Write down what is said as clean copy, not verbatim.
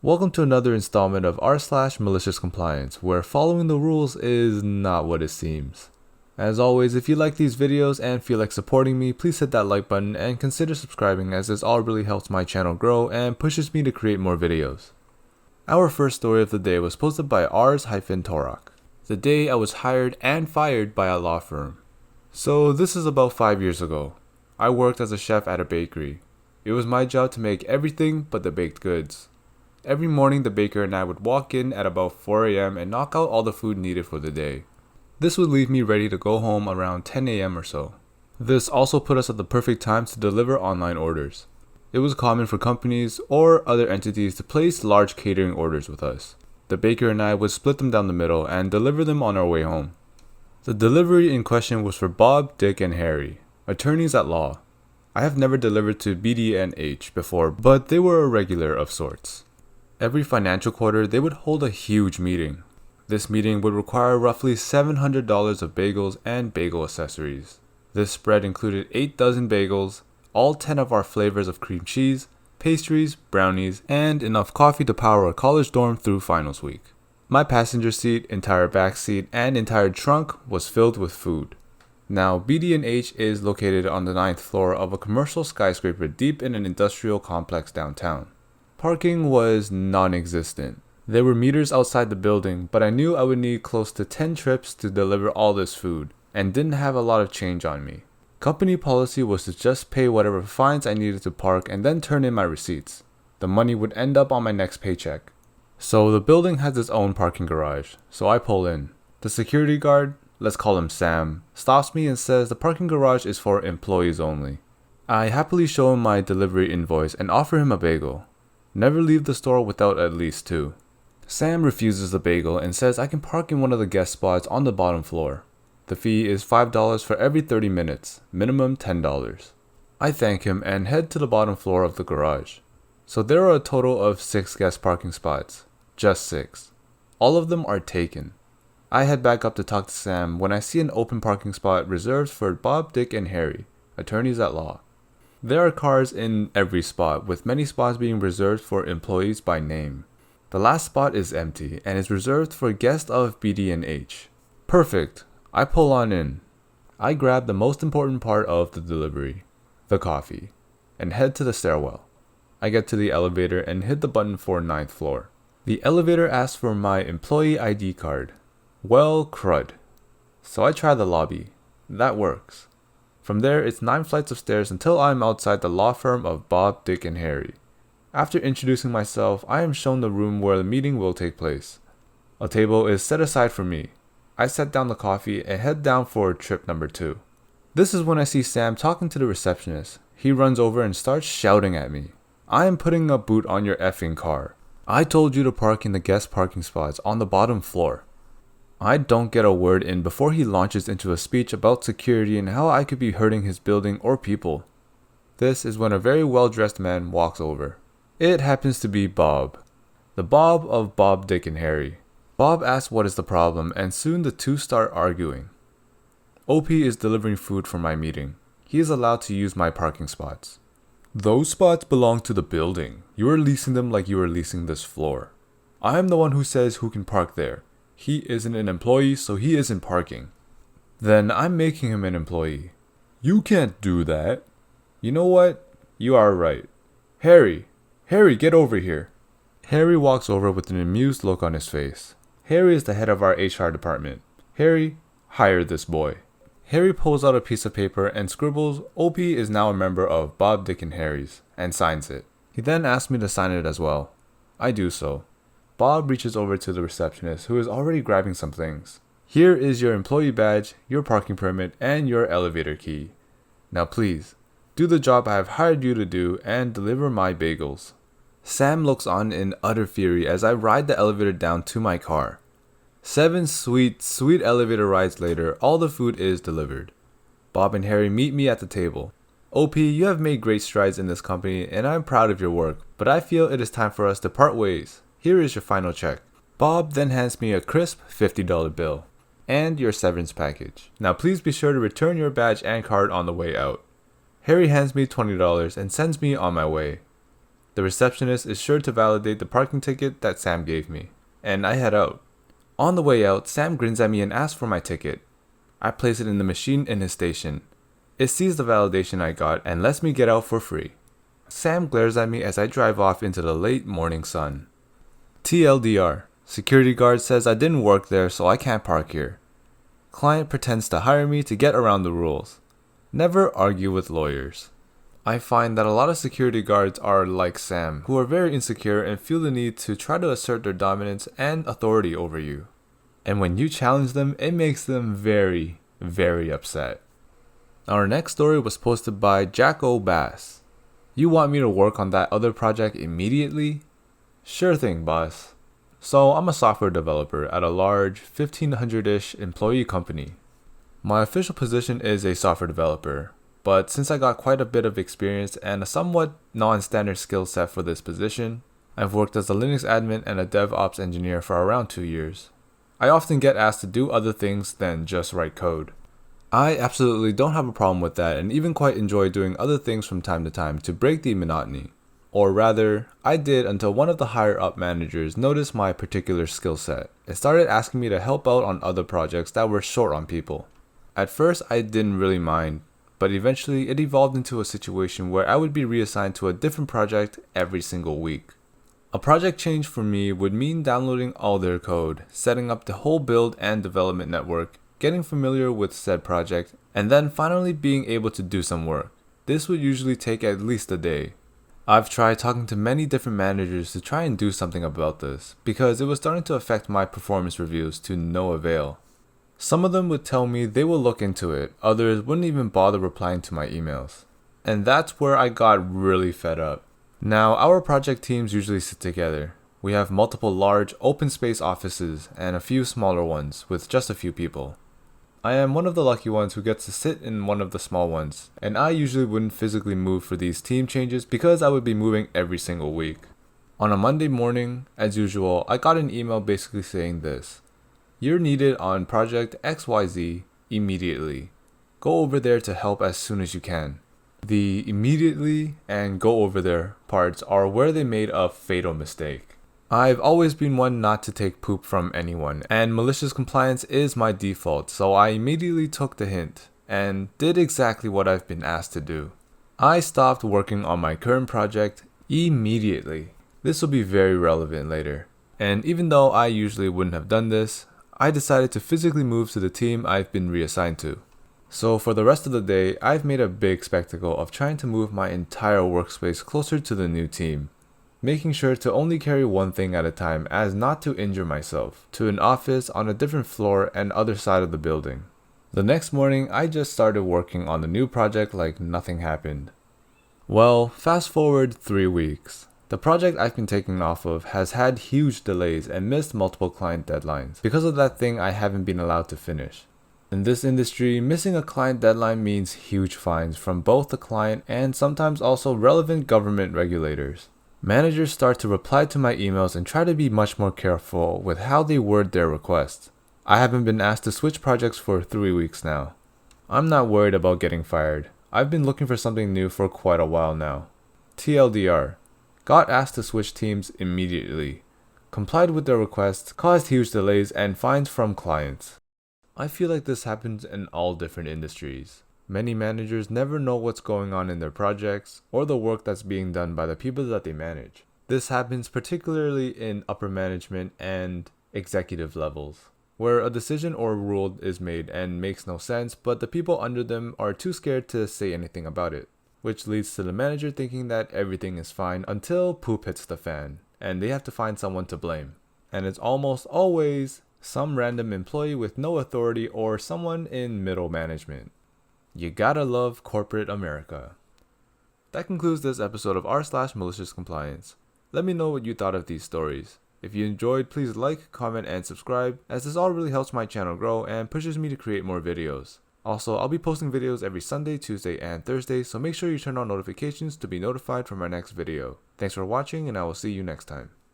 Welcome to another installment of r/Maliciouscompliance, where following the rules is not what it seems. As always, if you like these videos and feel like supporting me, please hit that like button and consider subscribing, as this all really helps my channel grow and pushes me to create more videos. Our first story of the day was posted by rs-Torak, the day I was hired and fired by a law firm. So this is about 5 years ago. I worked as a chef at a bakery. It was my job to make everything but the baked goods. Every morning the baker and I would walk in at about 4 a.m. and knock out all the food needed for the day. This would leave me ready to go home around 10 a.m. or so. This also put us at the perfect time to deliver online orders. It was common for companies or other entities to place large catering orders with us. The baker and I would split them down the middle and deliver them on our way home. The delivery in question was for Bob, Dick, and Harry, attorneys at law. I have never delivered to BD&H before, but they were a regular of sorts. Every financial quarter, they would hold a huge meeting. This meeting would require roughly $700 of bagels and bagel accessories. This spread included 8 dozen bagels, all 10 of our flavors of cream cheese, pastries, brownies, and enough coffee to power a college dorm through finals week. My passenger seat, entire back seat, and entire trunk was filled with food. Now, BD&H is located on the 9th floor of a commercial skyscraper deep in an industrial complex downtown. Parking was non-existent. There were meters outside the building, but I knew I would need close to 10 trips to deliver all this food, and didn't have a lot of change on me. Company policy was to just pay whatever fines I needed to park and then turn in my receipts. The money would end up on my next paycheck. So the building has its own parking garage, so I pull in. The security guard, let's call him Sam, stops me and says the parking garage is for employees only. I happily show him my delivery invoice and offer him a bagel. Never leave the store without at least 2. Sam refuses the bagel and says I can park in one of the guest spots on the bottom floor. The fee is $5 for every 30 minutes, minimum $10. I thank him and head to the bottom floor of the garage. So there are a total of 6 guest parking spots. Just 6. All of them are taken. I head back up to talk to Sam when I see an open parking spot reserved for Bob, Dick, and Harry, attorneys at law. There are cars in every spot, with many spots being reserved for employees by name. The last spot is empty and is reserved for guests of BD&H. Perfect. I pull on in. I grab the most important part of the delivery, the coffee, and head to the stairwell. I get to the elevator and hit the button for 9th floor. The elevator asks for my employee ID card. Well, crud. So I try the lobby. That works. From there, it's 9 flights of stairs until I'm outside the law firm of Bob, Dick, and Harry. After introducing myself, I am shown the room where the meeting will take place. A table is set aside for me. I set down the coffee and head down for trip number 2. This is when I see Sam talking to the receptionist. He runs over and starts shouting at me. I am putting a boot on your effing car. I told you to park in the guest parking spots on the bottom floor. I don't get a word in before he launches into a speech about security and how I could be hurting his building or people. This is when a very well-dressed man walks over. It happens to be Bob. The Bob of Bob, Dick, and Harry. Bob asks what is the problem, and soon the two start arguing. OP is delivering food for my meeting. He is allowed to use my parking spots. Those spots belong to the building. You are leasing them like you are leasing this floor. I am the one who says who can park there. He isn't an employee, so he isn't parking. Then I'm making him an employee. You can't do that. You know what? You are right. Harry, get over here. Harry walks over with an amused look on his face. Harry is the head of our HR department. Harry, hire this boy. Harry pulls out a piece of paper and scribbles OP is now a member of Bob, Dick, and Harry's, and signs it. He then asks me to sign it as well. I do so. Bob reaches over to the receptionist, who is already grabbing some things. Here is your employee badge, your parking permit, and your elevator key. Now please, do the job I have hired you to do and deliver my bagels. Sam looks on in utter fury as I ride the elevator down to my car. 7 sweet elevator rides later, all the food is delivered. Bob and Harry meet me at the table. OP, you have made great strides in this company and I'm proud of your work, but I feel it is time for us to part ways. Here is your final check. Bob then hands me a crisp $50 bill and your severance package. Now please be sure to return your badge and card on the way out. Harry hands me $20 and sends me on my way. The receptionist is sure to validate the parking ticket that Sam gave me, and I head out. On the way out, Sam grins at me and asks for my ticket. I place it in the machine in his station. It sees the validation I got and lets me get out for free. Sam glares at me as I drive off into the late morning sun. TLDR. Security guard says I didn't work there, so I can't park here. Client pretends to hire me to get around the rules. Never argue with lawyers. I find that a lot of security guards are like Sam, who are very insecure and feel the need to try to assert their dominance and authority over you. And when you challenge them, it makes them very, very upset. Our next story was posted by Jack O. Bass. You want me to work on that other project immediately? Sure thing, boss. So I'm a software developer at a large 1,500-ish employee company. My official position is a software developer, but since I got quite a bit of experience and a somewhat non-standard skill set for this position, I've worked as a Linux admin and a DevOps engineer for around 2 years. I often get asked to do other things than just write code. I absolutely don't have a problem with that and even quite enjoy doing other things from time to time to break the monotony. Or rather, I did until one of the higher up managers noticed my particular skill set and started asking me to help out on other projects that were short on people. At first, I didn't really mind, but eventually it evolved into a situation where I would be reassigned to a different project every single week. A project change for me would mean downloading all their code, setting up the whole build and development network, getting familiar with said project, and then finally being able to do some work. This would usually take at least a day. I've tried talking to many different managers to try and do something about this, because it was starting to affect my performance reviews to no avail. Some of them would tell me they will look into it, others wouldn't even bother replying to my emails. And that's where I got really fed up. Now, our project teams usually sit together. We have multiple large open space offices and a few smaller ones with just a few people. I am one of the lucky ones who gets to sit in one of the small ones, and I usually wouldn't physically move for these team changes because I would be moving every single week. On a Monday morning, as usual, I got an email basically saying this: "You're needed on project XYZ immediately. Go over there to help as soon as you can." The immediately and go over there parts are where they made a fatal mistake. I've always been one not to take poop from anyone, and malicious compliance is my default, so I immediately took the hint and did exactly what I've been asked to do. I stopped working on my current project immediately. This will be very relevant later. And even though I usually wouldn't have done this, I decided to physically move to the team I've been reassigned to. So for the rest of the day, I've made a big spectacle of trying to move my entire workspace closer to the new team, making sure to only carry one thing at a time as not to injure myself, to an office on a different floor and other side of the building. The next morning, I just started working on the new project like nothing happened. Well, fast forward 3 weeks. The project I've been taking off of has had huge delays and missed multiple client deadlines because of that thing I haven't been allowed to finish. In this industry, missing a client deadline means huge fines from both the client and sometimes also relevant government regulators. Managers start to reply to my emails and try to be much more careful with how they word their requests. I haven't been asked to switch projects for 3 weeks now. I'm not worried about getting fired. I've been looking for something new for quite a while now. TLDR. Got asked to switch teams immediately. Complied with their requests, caused huge delays and fines from clients. I feel like this happens in all different industries. Many managers never know what's going on in their projects or the work that's being done by the people that they manage. This happens particularly in upper management and executive levels, where a decision or rule is made and makes no sense, but the people under them are too scared to say anything about it, which leads to the manager thinking that everything is fine until poop hits the fan, and they have to find someone to blame. And it's almost always some random employee with no authority or someone in middle management. You gotta love corporate America. That concludes this episode of r/maliciouscompliance. Let me know what you thought of these stories. If you enjoyed, please like, comment, and subscribe, as this all really helps my channel grow and pushes me to create more videos. Also, I'll be posting videos every Sunday, Tuesday, and Thursday, so make sure you turn on notifications to be notified for my next video. Thanks for watching, and I will see you next time.